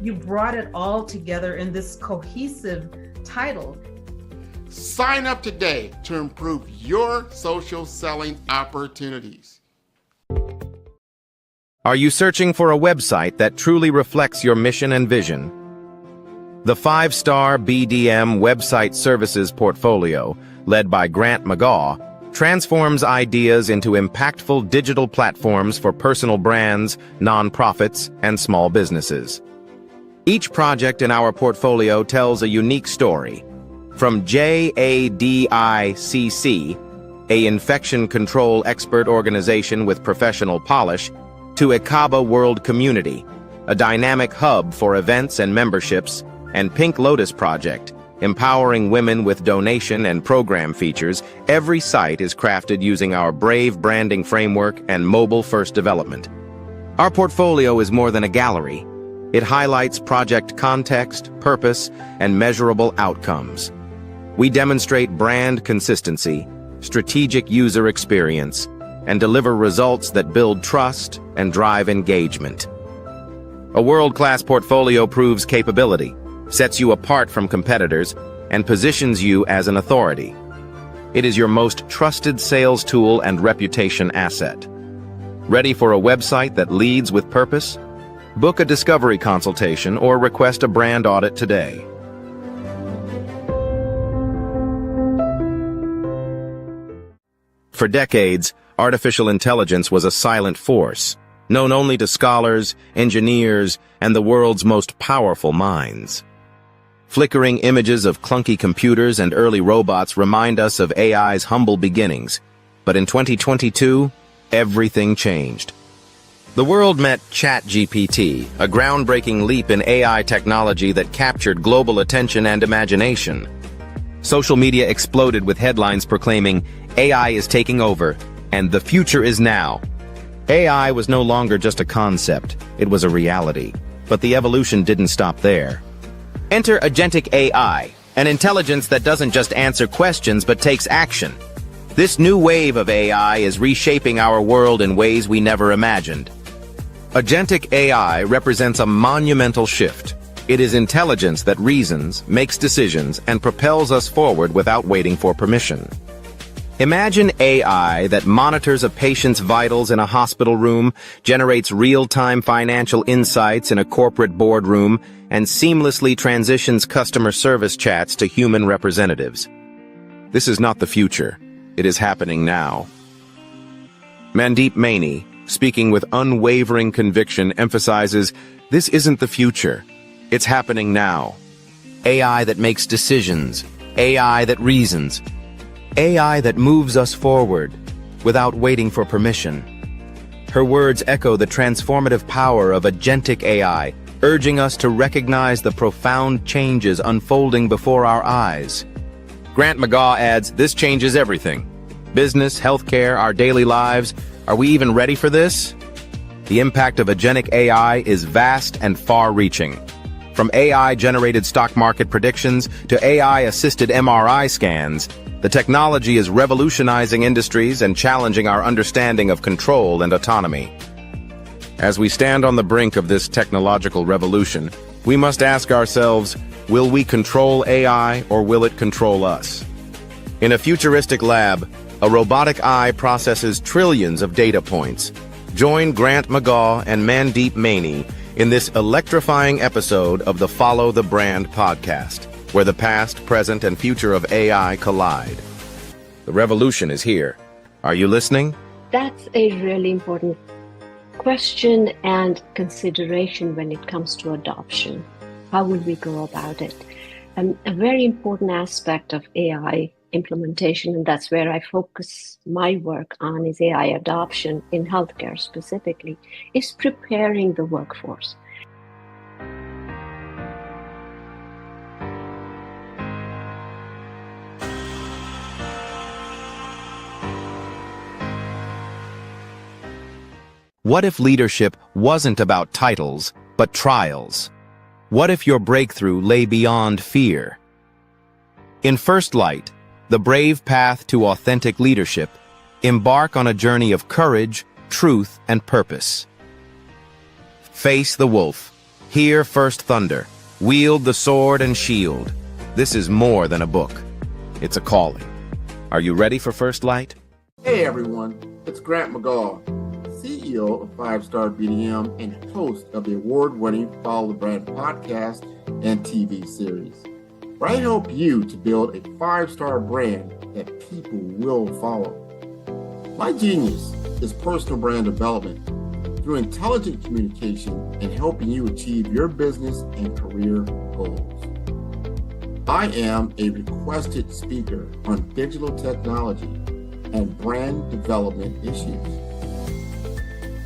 you brought it all together in this cohesive title. Sign up today to improve your social selling opportunities. Are you searching for a website that truly reflects your mission and vision? The 5-star BDM website services portfolio, led by Grant McGaw, transforms ideas into impactful digital platforms for personal brands, nonprofits, and small businesses. Each project in our portfolio tells a unique story. From JADICC, a infection control expert organization with professional polish, to Ekaba World Community, a dynamic hub for events and memberships, and Pink Lotus Project, empowering women with donation and program features, every site is crafted using our Brave branding framework and mobile-first development. Our portfolio is more than a gallery. It highlights project context, purpose, and measurable outcomes. We demonstrate brand consistency, strategic user experience, and deliver results that build trust and drive engagement. A world-class portfolio proves capability, sets you apart from competitors, and positions you as an authority. It is your most trusted sales tool and reputation asset. Ready for a website that leads with purpose? Book a discovery consultation or request a brand audit today. For decades, artificial intelligence was a silent force, known only to scholars, engineers, and the world's most powerful minds. Flickering images of clunky computers and early robots remind us of AI's humble beginnings. But in 2022, everything changed. The world met ChatGPT, a groundbreaking leap in AI technology that captured global attention and imagination. Social media exploded with headlines proclaiming, AI is taking over, and the future is now. AI was no longer just a concept, it was a reality. But the evolution didn't stop there. Enter Agentic AI, an intelligence that doesn't just answer questions but takes action. This new wave of AI is reshaping our world in ways we never imagined. Agentic AI represents a monumental shift. It is intelligence that reasons, makes decisions, and propels us forward without waiting for permission. Imagine AI that monitors a patient's vitals in a hospital room, generates real-time financial insights in a corporate boardroom, and seamlessly transitions customer service chats to human representatives. This is not the future. It is happening now. Mandeep Maini, speaking with unwavering conviction, emphasizes, this isn't the future. It's happening now. AI that makes decisions. AI that reasons. AI that moves us forward without waiting for permission. Her words echo the transformative power of agentic AI, urging us to recognize the profound changes unfolding before our eyes. Grant McGaw adds, this changes everything. Business, healthcare, our daily lives. Are we even ready for this? The impact of agentic AI is vast and far-reaching. From AI-generated stock market predictions to AI-assisted MRI scans, the technology is revolutionizing industries and challenging our understanding of control and autonomy. As we stand on the brink of this technological revolution, we must ask ourselves, will we control AI or will it control us? In a futuristic lab, a robotic eye processes trillions of data points. Join Grant McGaw and Mandeep Maini in this electrifying episode of the Follow the Brand podcast, where the past, present, and future of AI collide. The revolution is here. Are you listening? That's a really important question and consideration when it comes to adoption. How will we go about it? A very important aspect of AI implementation, and that's where I focus my work on, is AI adoption in healthcare specifically, is preparing the workforce. What if leadership wasn't about titles, but trials? What if your breakthrough lay beyond fear? In First Light, The Brave Path to Authentic Leadership, embark on a journey of courage, truth, and purpose. Face the wolf. Hear first thunder. Wield the sword and shield. This is more than a book. It's a calling. Are you ready for First Light? Hey everyone, it's Grant McGaw, CEO of 5-Star BDM and host of the award-winning Follow the Brand podcast and TV series, where I help you to build a 5-star brand that people will follow. My genius is personal brand development through intelligent communication and helping you achieve your business and career goals. I am a requested speaker on digital technology and brand development issues.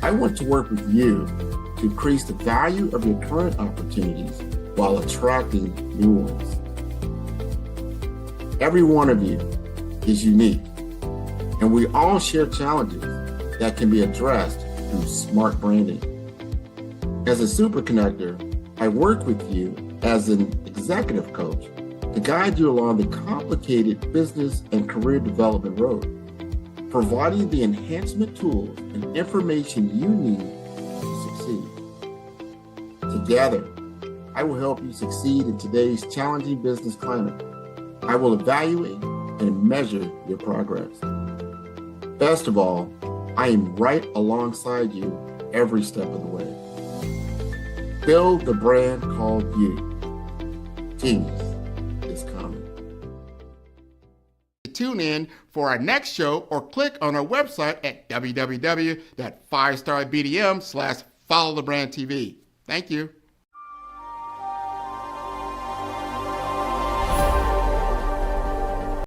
I want to work with you to increase the value of your current opportunities while attracting new ones. Every one of you is unique, and we all share challenges that can be addressed through smart branding. As a super connector, I work with you as an executive coach to guide you along the complicated business and career development road, providing the enhancement tools and information you need to succeed. Together, I will help you succeed in today's challenging business climate. I will evaluate and measure your progress. Best of all, I am right alongside you every step of the way. Build the brand called you. Genius is coming. Tune in for our next show or click on our website at www.5starbdm/followthebrandtv. Thank you.